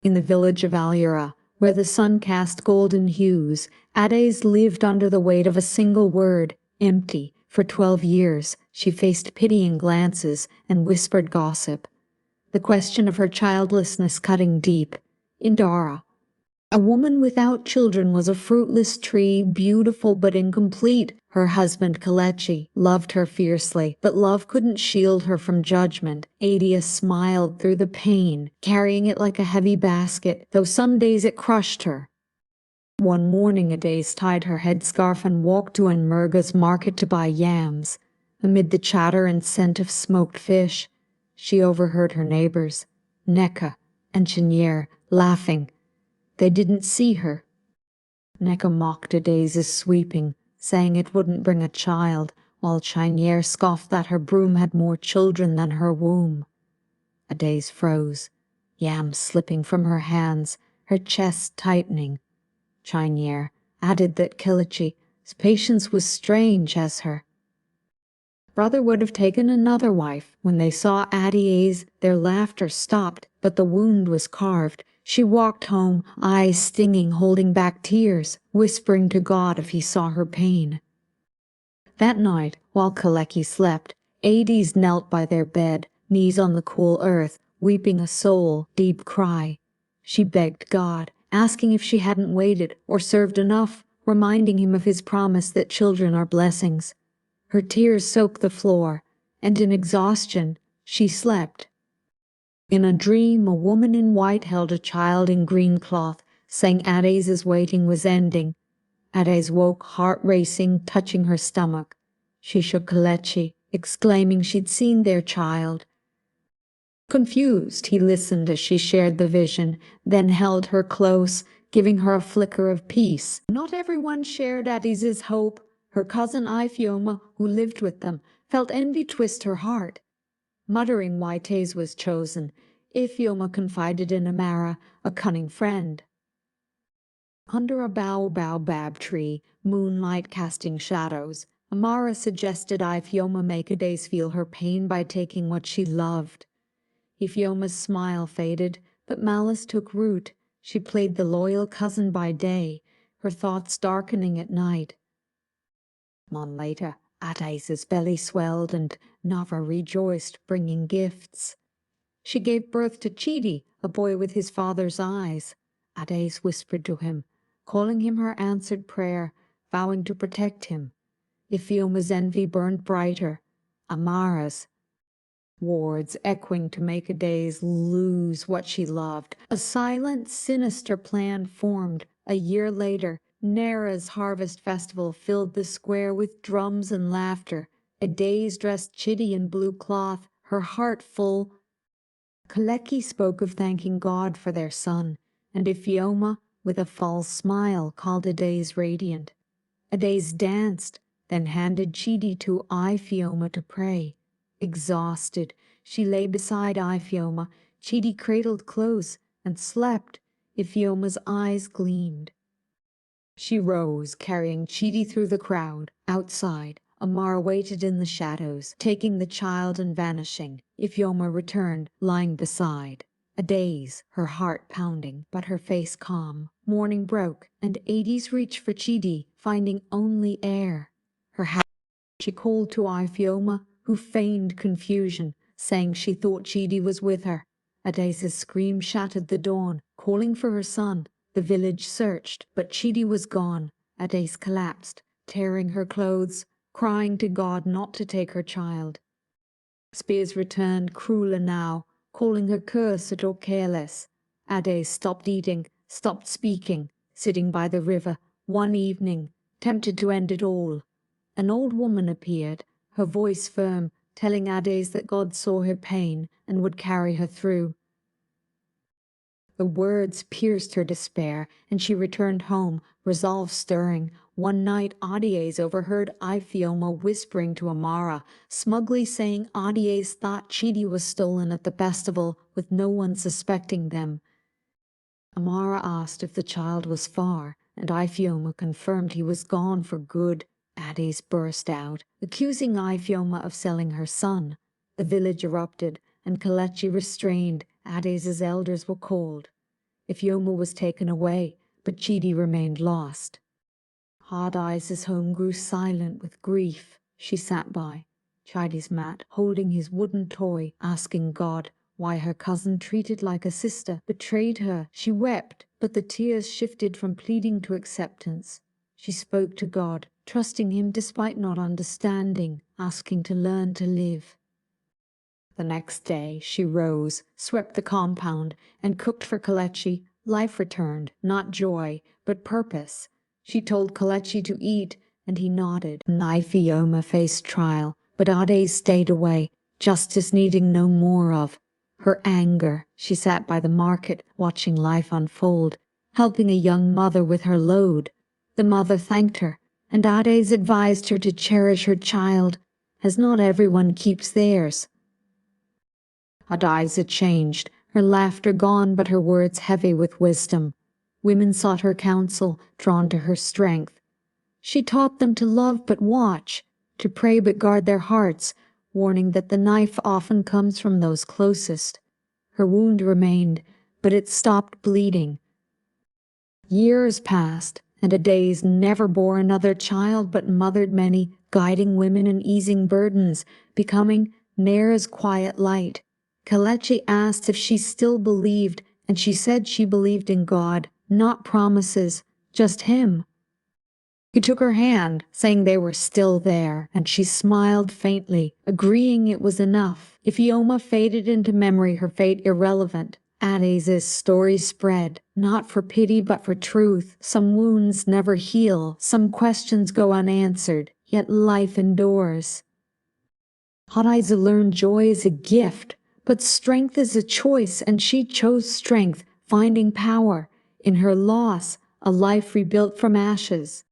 In the village of Alura, where the sun cast golden hues, Ades lived under the weight of a single word, empty. For 12 years, she faced pitying glances and whispered gossip, the question of her childlessness cutting deep. In Dara, a woman without children was a fruitless tree, beautiful but incomplete. Her husband, Kalechi, loved her fiercely, but love couldn't shield her from judgment. Adia smiled through the pain, carrying it like a heavy basket, though some days it crushed her. One morning, Ades tied her headscarf and walked to Enmerga's market to buy yams. Amid the chatter and scent of smoked fish, she overheard her neighbors, Neka and Chenier, laughing. They didn't see her. Neka mocked Ades's sweeping, saying it wouldn't bring a child, while Chenier scoffed that her broom had more children than her womb. Ades froze, yams slipping from her hands, her chest tightening. Chenier added that Kalechi's patience was strange as her brother would have taken another wife. When they saw Ades, their laughter stopped, but the wound was carved. She walked home, eyes stinging, holding back tears, whispering to God if he saw her pain. That night, while Kalechi slept, Ades knelt by their bed, knees on the cool earth, weeping a soul-deep cry. She begged God, asking if she hadn't waited or served enough, reminding him of his promise that children are blessings. Her tears soaked the floor, and in exhaustion, she slept. In a dream, a woman in white held a child in green cloth, saying Ades's waiting was ending. Ades woke, heart racing, touching her stomach. She shook Kalechi, exclaiming she'd seen their child. Confused, he listened as she shared the vision, then held her close, giving her a flicker of peace. Not everyone shared Ades's hope. Her cousin Ifeoma, who lived with them, felt envy twist her heart. Muttering why Taze was chosen, Ifeoma confided in Amara, a cunning friend. Under a baobab tree, moonlight casting shadows, Amara suggested Ifeoma make Ades feel her pain by taking what she loved. Ifeoma's smile faded, but malice took root. She played the loyal cousin by day, her thoughts darkening at night. On later, Ades's belly swelled and Nava rejoiced, bringing gifts. She gave birth to Chidi, a boy with his father's eyes. Ades whispered to him, calling him her answered prayer, vowing to protect him. Ifeoma's envy burned brighter, Amara's words echoing to make Ades lose what she loved. A silent, sinister plan formed. A year later, Nera's harvest festival filled the square with drums and laughter. Ades dressed Chidi in blue cloth, her heart full. Kalechi spoke of thanking God for their son, and Ifeoma, with a false smile, called Ades radiant. Ades danced, then handed Chidi to Ifeoma to pray. Exhausted, she lay beside Ifeoma. Chidi cradled close and slept. Ifeoma's eyes gleamed. She rose, carrying Chidi through the crowd. Outside, Amara waited in the shadows, taking the child and vanishing. Ifeoma returned, lying beside. Ades, her heart pounding, but her face calm. Morning broke, and Ades reached for Chidi, finding only air. She called to Ifeoma, who feigned confusion, saying she thought Chidi was with her. Ades's scream shattered the dawn, calling for her son. The village searched, but Chidi was gone. Ades collapsed, tearing her clothes, crying to God not to take her child. Spears returned, crueler now, calling her cursed or careless. Ades stopped eating, stopped speaking, sitting by the river, one evening, tempted to end it all. An old woman appeared, her voice firm, telling Ades that God saw her pain and would carry her through. The words pierced her despair, and she returned home, resolve stirring. One night, Ades overheard Ifeoma whispering to Amara, smugly saying Ades thought Chidi was stolen at the festival, with no one suspecting them. Amara asked if the child was far, and Ifeoma confirmed he was gone for good. Ades burst out, accusing Ifeoma of selling her son. The village erupted, and Kalechi restrained. Ades's elders were called. Ifeoma was taken away, but Chidi remained lost. Hard Eyes' home grew silent with grief. She sat by Chidi's mat, holding his wooden toy, asking God why her cousin, treated like a sister, betrayed her. She wept, but the tears shifted from pleading to acceptance. She spoke to God, trusting him despite not understanding, asking to learn to live. The next day she rose, swept the compound, and cooked for Kelechi. Life returned, not joy, but purpose. She told Kelechi to eat, and he nodded. Ifeoma faced trial, but Ade stayed away, justice needing no more of her anger. She sat by the market, watching life unfold, helping a young mother with her load. The mother thanked her, and Ades advised her to cherish her child, as not everyone keeps theirs. Adaiza changed, her laughter gone, but her words heavy with wisdom. Women sought her counsel, drawn to her strength. She taught them to love but watch, to pray but guard their hearts, warning that the knife often comes from those closest. Her wound remained, but it stopped bleeding. Years passed, and Adaiza never bore another child but mothered many, guiding women and easing burdens, becoming Nair's quiet light. Kelechi asked if she still believed, and she said she believed in God, not promises, just him. He took her hand, saying they were still there, and she smiled faintly, agreeing it was enough. Ifeoma faded into memory, her fate irrelevant. Ade's story spread, not for pity but for truth. Some wounds never heal, some questions go unanswered, yet life endures. Adaiza learned joy is a gift, but strength is a choice, and she chose strength, finding power in her loss, a life rebuilt from ashes.